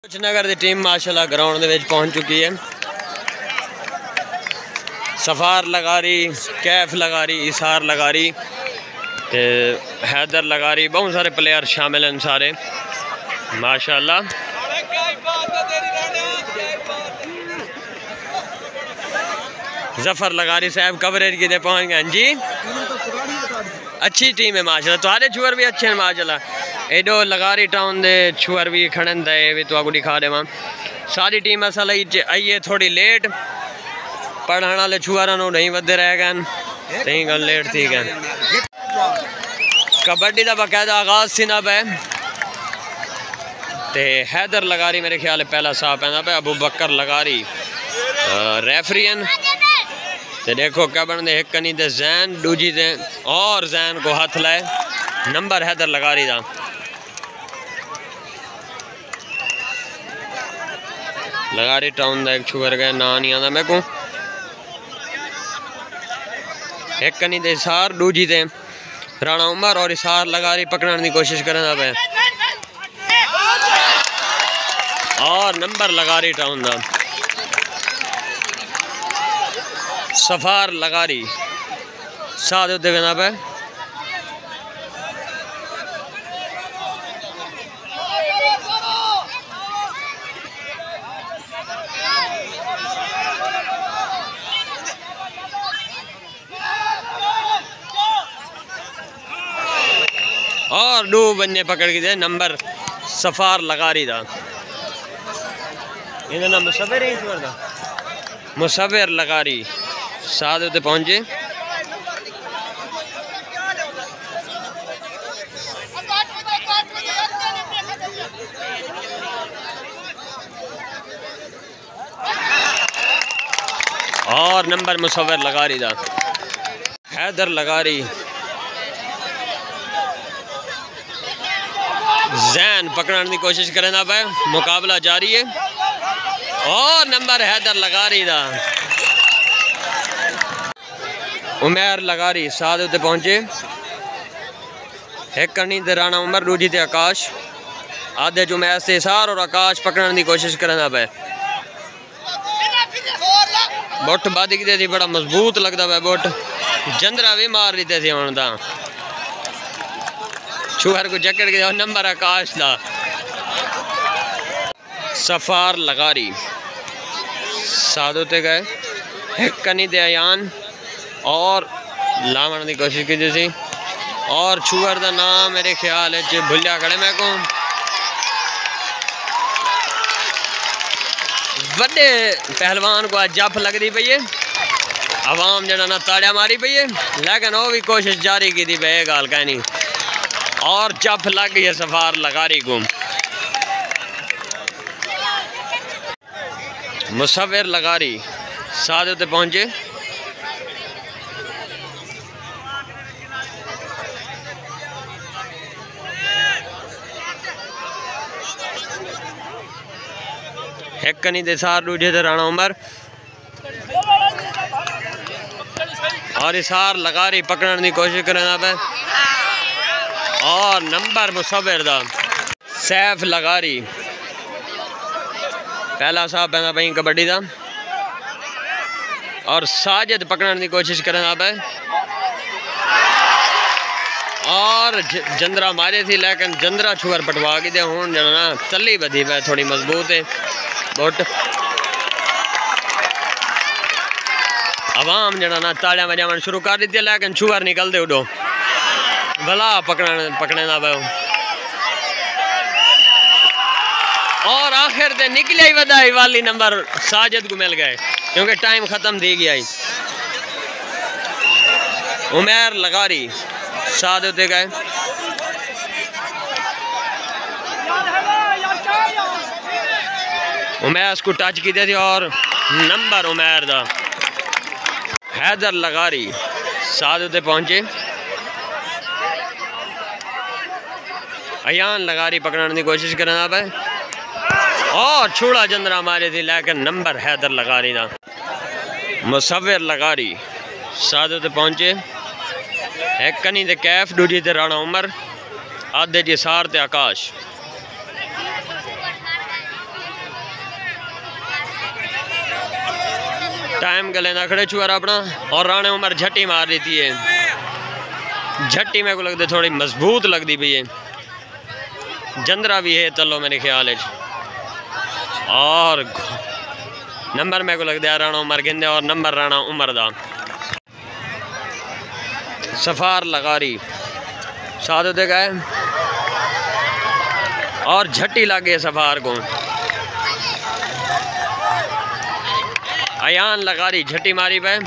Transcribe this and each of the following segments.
नगर की टीम माशाल्लाह ग्राउंड में पहुंच चुकी है। सफार लगारी, कैफ लगारी, इसार लगारी, हैदर लगारी, बहुत सारे प्लेयर शामिल हैं सारे माशाल्लाह। जफर लगारी साहब कवरेज की पहुंच गए जी। अच्छी टीम है माशाल्लाह, तुम्हारे छुअर भी अच्छे हैं माशाल्लाह। एडो लगारी टाउन दे छुअर भी खड़न दे भी तो दिखा देव। सारी टीम असल आई है थोड़ी लेट, पढ़ने वाले छुअर नहीं वधे रह गए, तई गल लेट थी गए। कबड्डी का बाकायदा आगाज सिनब है ते हैदर लगारी मेरे ख्याल पहला साह पैदा पे अबू बकर लगारी रेफरीन ते देखो कबन दे एक कनी दे जैन दूजी दे और जैन को हाथ लाए नंबर हैदर लगारी दा। लगारी टाउन का एक छुअर गया ना नहीं आता मेरे को। एक कनी दे इसार दूजी दे राणा उमर और इसार लगारी पकड़ने की कोशिश करना पे और नंबर लगारी टाउन का। सफार लगारी साथ उत्ते वेंदा पे और दो बंदे पकड़ के दे नंबर सफार लगारी दा। इनका नाम मुसव्विर है ईश्वर दा, मुसव्विर लगारी साथ उत्ते पहुंचे। और नंबर मुसव्विर लगारी दा। हैदर लगारी जैन पकड़ने की कोशिश करना पे मुकाबला जारी है और नंबर हैदर लगारी दा। उमेर लगारी साथ उत्ते पहुंचे। एक करनी ते राणा उमर दूजी ते आकाश आधे जुमैर से इसार और आकाश पकड़ने की कोशिश करना पे बुट बद की थी, बड़ा मजबूत लगता है बुट। जंदरा भी मार लीते थे हूँ तो छुअर को जकड़ के नंबर आकाश दा। सफार लगारी साथ उत्ते गए। एक कनी दे अयान और लावन की कोशिश की थी और छुअर का नाम मेरे ख्याल है भुलिया खड़े मैं को। बड़े पहलवान को आज जफ लगती पई है, आवाम जना ना ताड़िया मारी पई है, लेकिन वो भी कोशिश जारी की थी बे गाल कहनी और जफ लग गई है सफार लगारी को। मुसव्विर लगारी साथ उत्ते पहुंचे। एक कनी दे सार दूजे थे राणा उमर और इसार लगारी पकड़ने की कोशिश करना पे और नंबर मुसव्विर दा। सैफ लगारी पहला साहब पैदा पई कबड्डी का और साजिद पकड़ने की कोशिश करना पे और जंदरा मारे थी, लेकिन जंदरा छुअर पटवा के दे हूँ जना तली बधी पे थोड़ी मजबूत है बुट। आवाम जना ना ताड़िया बजावन शुरू कर दी थी, लेकिन छुअर निकल दे उडो भला पकड़ने ना पे और आखिर ते निकले ही बधाई वाली नंबर साजिद को मिल गए क्योंकि टाइम खत्म दी गया। उमेर लगारी साथ होते गए। उमेर को टच की थी और नंबर उमेर दा। हैदर लगारी साथ होते पहुंचे। अयान लगारी पकड़ने की कोशिश करना पे और छुड़ा जंदरा मारे थी, लेकिन नंबर हैदर लगारी दा। मुसव्विर लगारी साथ होते पहुंचे। एक कनी दे कैफ दूजी ते राणा उमर आधे जी सार ते आकाश। टाइम गले ना खड़े चुअर अपना। और राणे उमर झट्टी मार देती है। झट्टी मेरे को लगती थोड़ी मजबूत लगती भी है। जंदरा भी है तलो मेरे ख्याल है। और नंबर मेरे को लगता है राणा उमर गिंदे और नंबर राणा उमर दा। सफार लगारी साथ होते गए और झट्टी लगे सफार को। अयान लगारी झट्टी मारी पे।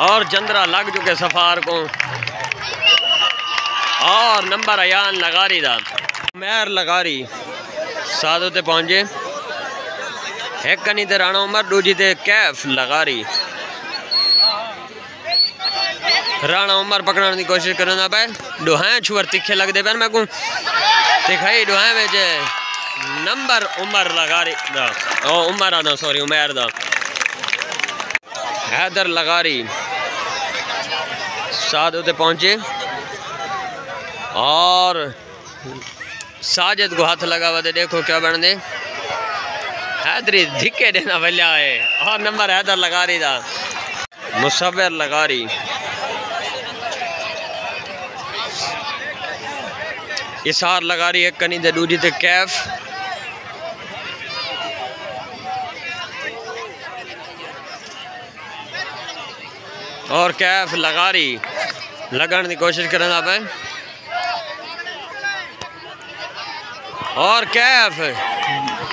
और जंदरा लग चुके सफार को। और नंबर अयान लगारी दा। उमैर लगारी साथ होते पहुंचे। एक कनी ते राणा उमर दूजी ते कैफ लगारी। राणा उमर पकड़ने की कोशिश करना पे। डोहाएं छुअर तिखे लगते पे मैं को दिखाई डोहाएं में जे नंबर उमर लगारी दा। ओ उमर आदा सॉरी उमैर दा। हैदर लगारी साथ होते पहुंचे। और साजिद को हाथ लगा हुआ थे। देखो क्या बन दे। हैदरी धिक्के देना भल्या है। और नंबर हैदर लगारी दा। मुसव्विर लगारी इसार लगारी एक कनी दे दूजी ते कैफ। और कैफ लगारी लगन की कोशिश करना पे। और कैफ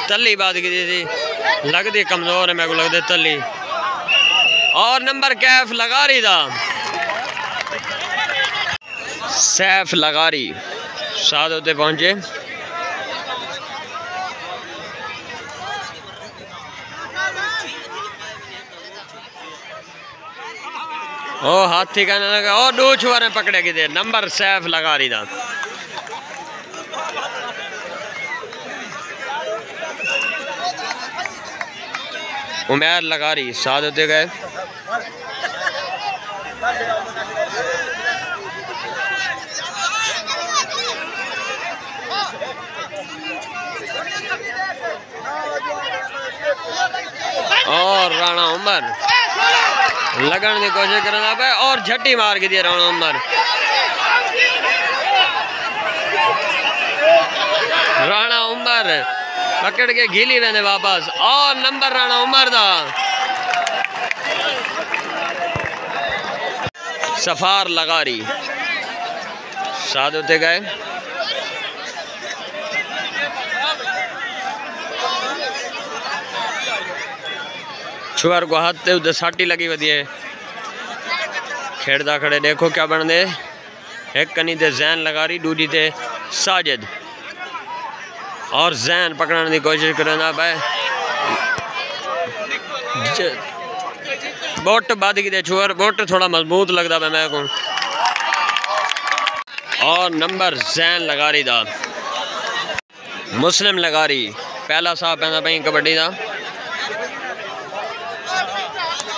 तली बात की थी लगती कमजोर है मेरे को लगता तली। और नंबर कैफ लगारी दा। सैफ लगारी साथ होते पहुंचे। ओ हाथी कहने लगा और दो छुआरे पकड़े गए थे। नंबर सैफ लगारी दा। उमैर लगारी साथ होते गए। और राणा उमर लगन की कोशिश करना पे। और झट्टी मार के दिया राणा उमर। राणा उमर पकड़ के घीली रहने वापस। और नंबर राणा उमर दा। सफार लगारी साथ होते गए। छुअर को हाथ ते उधर साटी लगी वधी है। खेड़दा खड़े देखो क्या बन दे। एक कनी ते जैन लगारी दूजी ते साजिद। और जैन पकड़ने की कोशिश करना पे। बोट बाद की दे छुअर बोट थोड़ा मजबूत लगता पे मैं को। और नंबर जैन लगारी दा। मुस्लिम लगारी पहला साहब पैदा पई कबड्डी दा।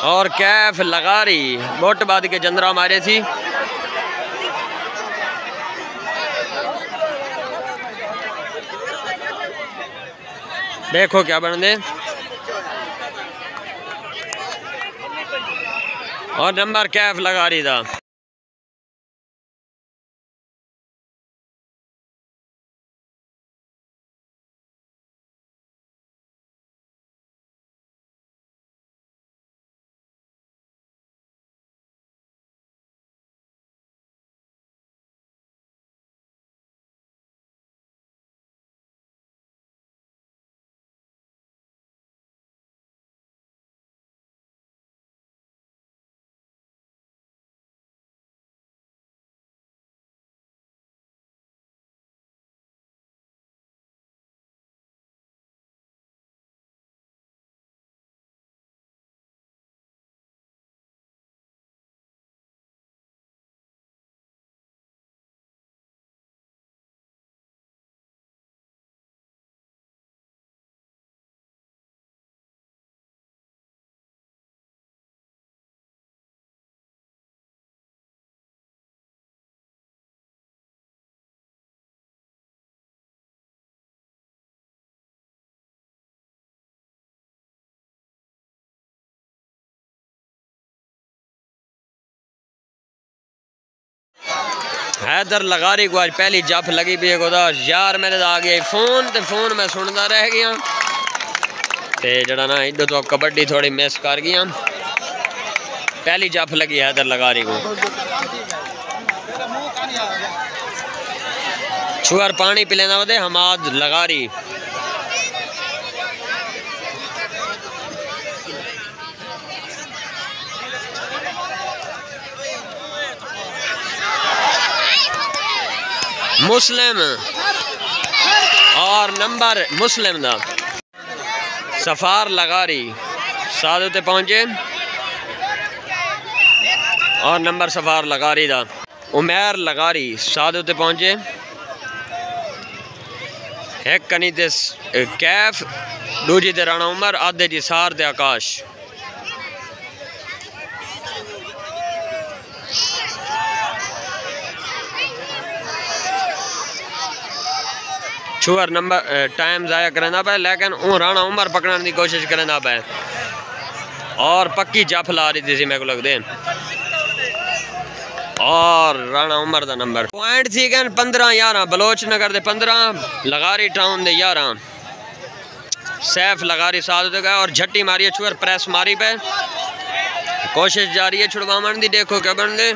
और कैफ लगारी बोट बाद के जंदरा मारे थी। देखो क्या बन दे। और नंबर कैफ लगारी दा। हैदर लगारी को आज पहली जफ लगी भी खुदा यार मेरे आ गया फोन मैं सुनता रह गया ते जड़ा ना इधर तो कबड्डी थोड़ी मिस कर गया। पहली जफ लगी हैदर लगारी को। छुअर पानी पी लेना वदे हमाद लगारी। मुस्लिम और नंबर मुस्लिम दा सफार लगारी साद उत्ते पहुंचे और नंबर सफार लगारी दा उमैर लगारी साद उत्ते पहुंचे। एक कनी ते कैफ दूजी ते राणा उमर आधे जी सार ते आकाश। छुअर नंबर टाइम ज़ाया करना पे लेकिन वो राणा उमर पकड़ने की कोशिश करना पे और पक्की जफ ला रही थी मेरे को लगते और राणा उमर का नंबर पॉइंट थी 15-11 बलोच नगर दे 15 लगारी टाउन दे 11 सैफ लगारी साथ गए और झट्टी मारी है छुअर प्रेस मारी पे कोशिश जारी है छुड़वावन दी। देखो क्या बन दे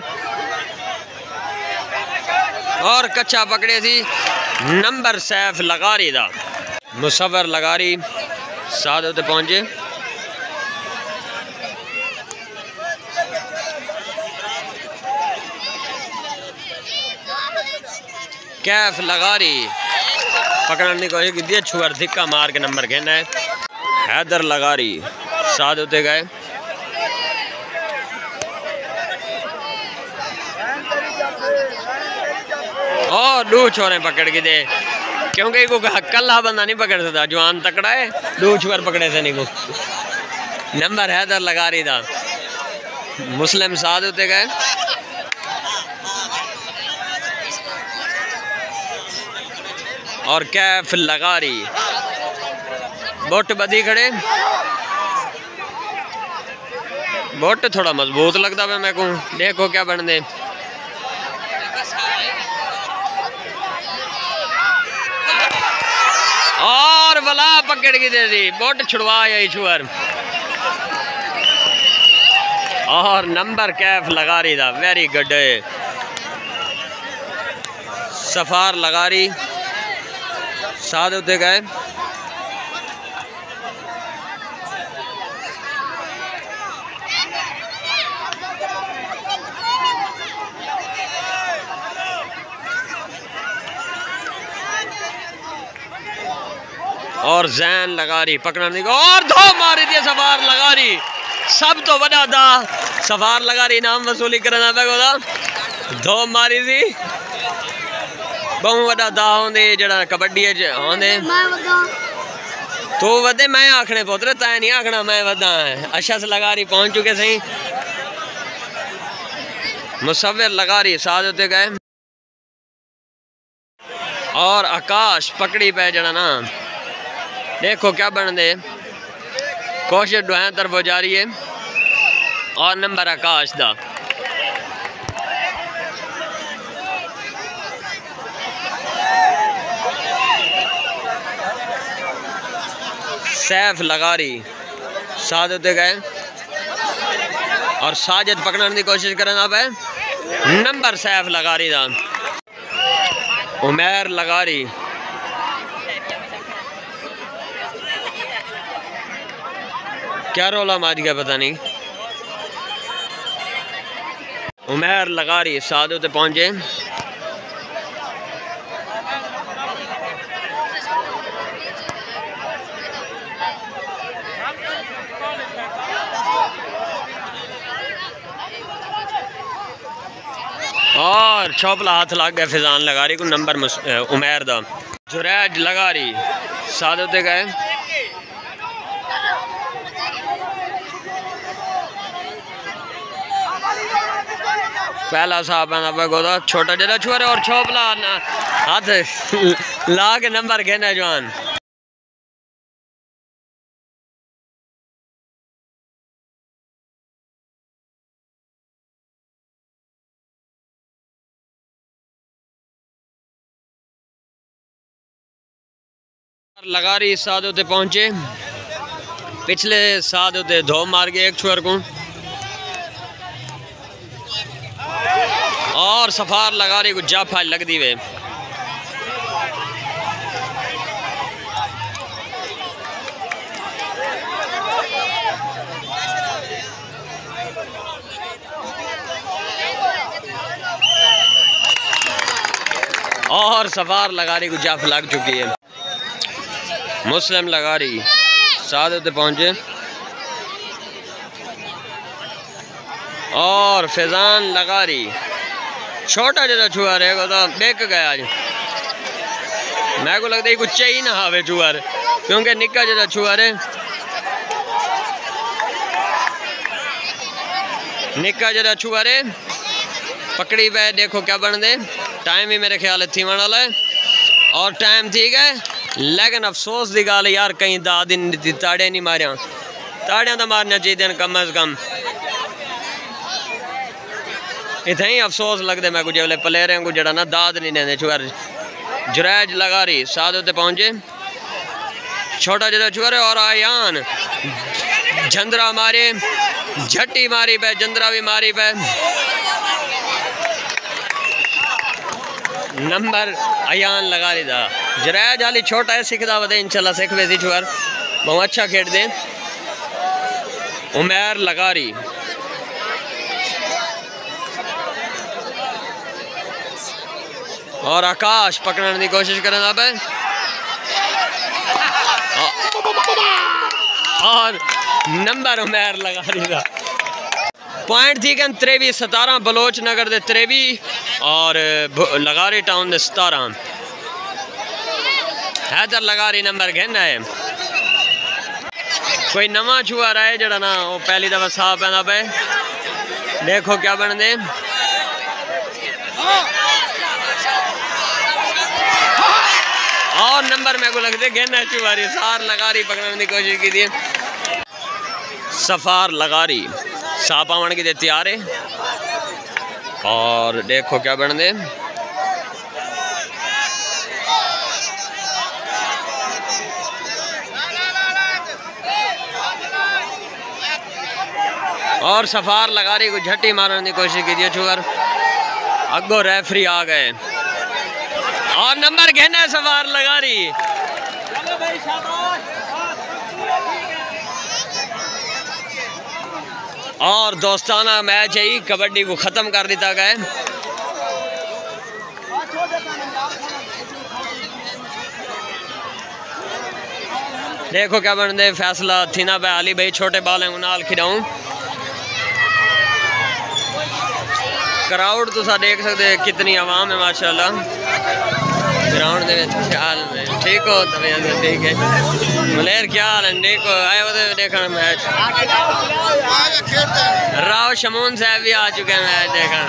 और कच्चा पकड़े थी नंबर सैफ लगारी दा मुसवर लगारी साथ उत्ते पहुंचे। कैफ लगारी पकड़ने की कोशिश की छुअर धिक्का मार के नंबर कहना है। हैदर लगारी साथ उत्ते गए और दो छोरे पकड़ के दे क्योंकि को कल्ला बंदा नहीं पकड़ सकता जवान तकड़ा है दो छुअर पकड़े थे नहीं को नंबर हैदर लगारी दा मुस्लिम साथ उत्ते गए और कैफ लगारी बोट बदी खड़े बोट थोड़ा मजबूत लगता है मेरे को। देखो क्या बन दे और बला पकड़ के दे दी बोट छुड़वा यही छुअर और नंबर कैफ लगारी दा वेरी गुड। सफार लगारी साथ उत्ते गए और जैन लगारी पकड़ने को और धो मारी थी सफार लगारी सब तो बड़ा था सफार लगारी नाम वसूली करना पे धो मारी थी बहु वड़ा दा होंदे जड़ा कबड्डी होंदे तो वदे मैं आखने पुत्र तै नहीं आखना मैं वदा अशस लगारी पहुंच चुके सही। मुसव्विर लगारी साथ होते गए और आकाश पकड़ी पे जड़ा ना देखो क्या बन दे कोशिश दुआएं तरफ हो जा रही है और नंबर आकाश दा सैफ लगारी साथ होते गए और साजिद पकड़ने की कोशिश करना पे नंबर सैफ लगारी दा उमैर लगारी क्या रोला मार गया पता नहीं। उमैर लगारी साथ होते पहुंचे और छोपला हाथ लग गया फिजान लगारी को नंबर उमैर दा जुरैज लगारी साथ होते गए पहला साहब गोदा छोटा जरा छुअर और छोपला हाथ ला के नंबर कहना जवान। लगारी साद उते पहुंचे, पिछले साद उते धो मार गए एक छुअर को, और सफार लगारी को जाफा लग दी वे। और सफार लगारी को जाफ लग चुकी है। मुस्लिम लगारी साद उते पहुंचे, और फैजान लगारी छोटा जरा छुआर है को तो बेक गया आज। मैं को लगता है कुछ चाहिए ना हावे छुआर, क्योंकि निक्का जरा छुआर है, निक्का जरा छुआर है। पकड़ी पे देखो क्या बन दे। टाइम भी मेरे ख्याल थी वाला है, और टाइम ठीक है, लेकिन अफसोस की गल यार कहीं दाद नहीं ताड़े नहीं मारिया। ताड़ियां तो मारना चाहिए कम अज कम। इतना ही अफसोस लगते मैं कुछ वाले प्लेयर को जरा ना दाद नहीं देंगे छुआर। जुरैज लगारी साद उते पहुंचे, छोटा जरा छुआर है, और आयान झंदरा मारे, झट्टी मारी पे, जंदरा भी मारी पे। नंबर अयान लगा दा। जुरैज हाली छोटा है, सीखता बता इंशाल्लाह सीख वैसी छुआर बहुत अच्छा खेल दे। उमैर लगारी और आकाश पकड़ने की कोशिश करें अब, और नंबर उमैर लगारी दा। पॉइंट थी कि 23-17 बलोच नगर दे 23 और लगारी टाउन दे 17। हैदर लगारी नंबर कहना है। कोई नवा छुआर है जरा ना वो पहली दफा साफ पैदा पे, देखो क्या बन दे। और नंबर मेरे को लगते कहना छुआरी सार लगारी पकड़ने की कोशिश की थी। सफार लगारी सापा बन के तैयार है, और देखो क्या बन दे। और सफार लगारी को झट्टी मारने की कोशिश की थी छुआर, अगो रेफरी आ गए, और नंबर कहना है सफार लगारी। और दोस्ताना मैच है, कबड्डी को ख़त्म कर दिया गया। देखो क्या बन दे फैसला थी ना भाई अली भाई छोटे बाल हैं उनाल खिलाऊं। क्राउड तुसा देख सकते कितनी आवाम है माशाल्लाह। ग्राउंड दे ख्याल ठीक हो तो ठीक है मलेर ख्याल ठीक हो आए वो देखना मैच। राव शमून साहब भी आ चुके हैं मैच देखना।